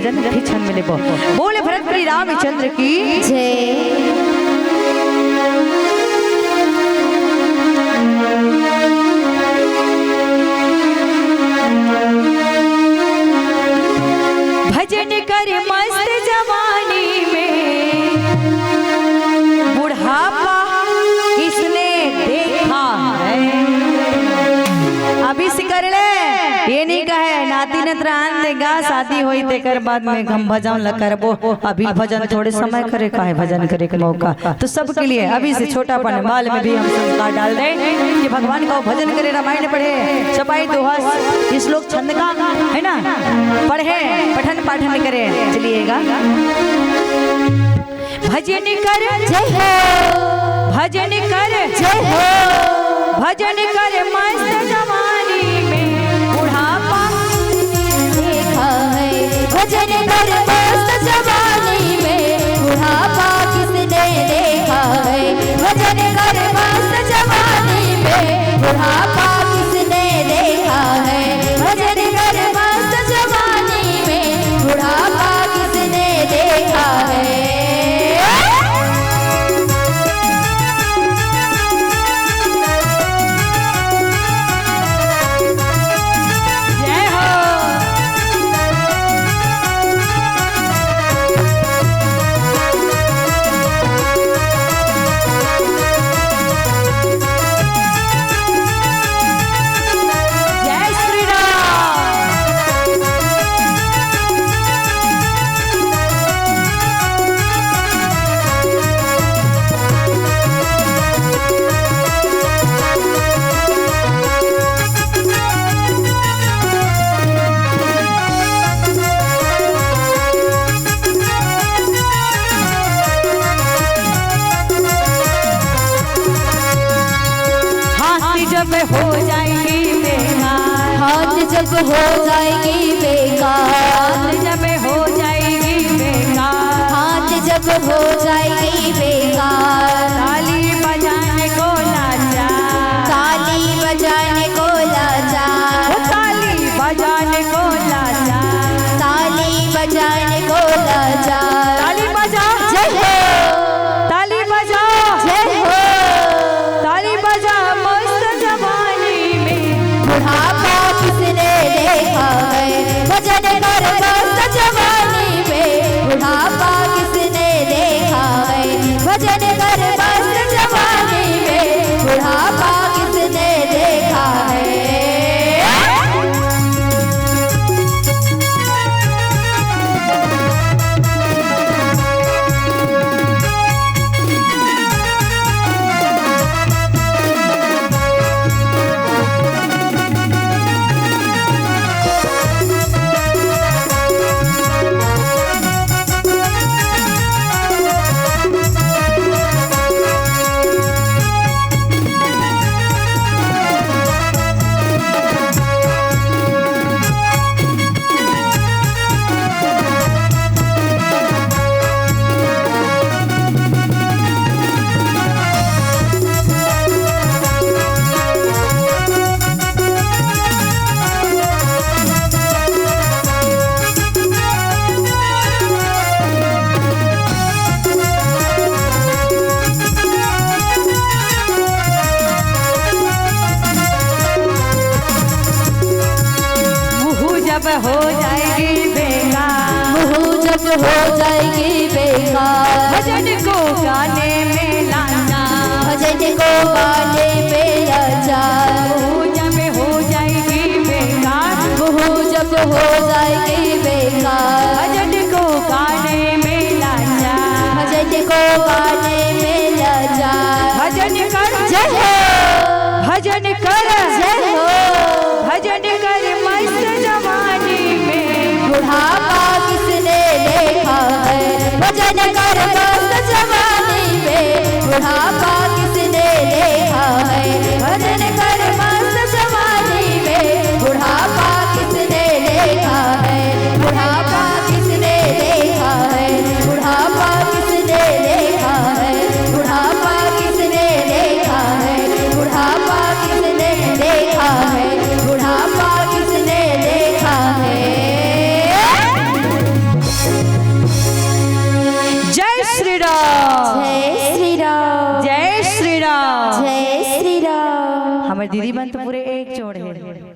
भजन फिर छन मिले बो। बोले भरत श्री रामचंद्र की जय। भजन कर मस्त जवानी में बुढ़ापा किसने देखा है। अभी से कर ले, ये नहीं कहे नाती ने त्राण देगा शादी होई तेकर बाद में हम भजन ल करबो। अभी भजन थोड़े समय करे का है, भजन करे का मौका तो सबके लिए अभी से छोटापन बाल में भी हम संस्कार डाल दें कि भगवान का भजन करे, रामायण पढ़े, चपाई दोहा श्लोक छंद का है ना पढ़े, पठन पाठन करे। चलिएगा भजन कर जय हो, भजन कर जय हो, भजन कर मस्त जवानी में बुढ़ापा देखा है। भजन कर मस्त जवानी में बुढ़ापा किसने देखा है। भजन कर मस्त जवानी में बुढ़ापा किसने देखा है। भजन कर मस्त जवानी में बुढ़ापा किसने देखा है। जब हो जाएगी बेकार, हाथ जब हो जाएगी बेकार, जब हो जाएगी बेकार, हाथ जब हो जाएगी बेकार। ताली बजाने को लाचा, ताली बजाने को लाचा, ताली बजाने को लाचा, ताली बजाने को लाचा। ताली बजा जय हो, ताली बजा जय हो, ताली बजा मस्त जवानी में बुढ़ापा किसने देखा है। भजन कर मस्त जवानी में बुढ़ापा किसने देखा है। भजन कर मस्त जवानी में बुढ़ापा किसने देखा है। जब हो जाएगी बेकार, मुँह जब हो जाएगी बेकार, भजन को गाने में लाना, भजन को गाने में लाचा। जब हो जाएगी बेकार, मुँह जब हो जाएगी बेकार, भजन को गाने में लाचा, भजन को गाने में लाचा। भजन कर जय हो, भजन कर जय हो, भजन कर मस्त जवानी में बुढ़ापा किसने देखा है। भजन कर मस्त जवानी में बुढ़ापा किसने देखा है। भजन कर मस्त जवानी में बुढ़ापा किसने देखा है। बुढ़ापा किसने देखा है। बुढ़ापा किसने देखा है। बुढ़ापा किसने देखा है। बुढ़ापा किसने देखा है। बुढ़ापा किसने देखा है। राम, जय श्री राम, जय श्री राम। जय श्री राम। हमारे दीदी बन तो पूरे एक जोड़ है।